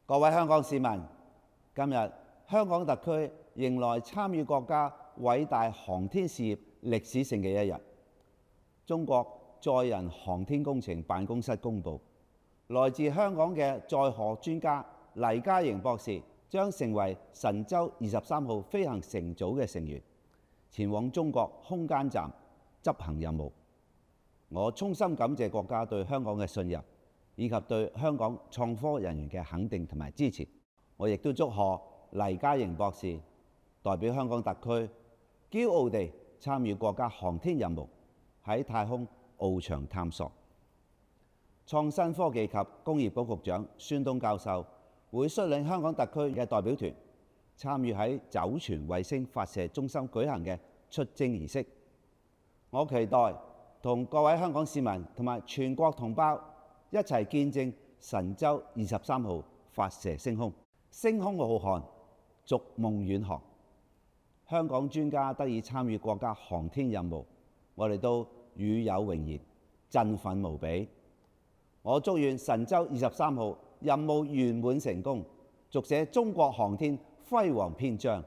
各位香港市民，今日香港特區迎來參與國家偉大航天事業歷史性嘅一日。中國載人航天工程辦公室公佈，來自香港嘅載荷專家黎嘉瑩博士將成為神舟23號飛行乘組嘅成員，前往中國空間站執行任務。我衷心感謝國家對香港嘅信任，以及對香港創科人員嘅肯定同埋支持。我亦都祝賀黎嘉瑩博士代表香港特區驕傲地參與國家航天任務，喺太空翱翔探索。創新科技及工業局局長孫東教授會率領香港特區嘅代表團參與喺酒泉衛星發射中心舉行嘅出征儀式。我期待同各位香港市民同埋全國同胞一齊見證神舟23號發射升空，星空浩瀚，逐夢遠航。香港專家得以參與國家航天任務，我哋都與有榮焉，振奮無比。我祝願神舟23號任務圓滿成功，續寫中國航天輝煌篇章。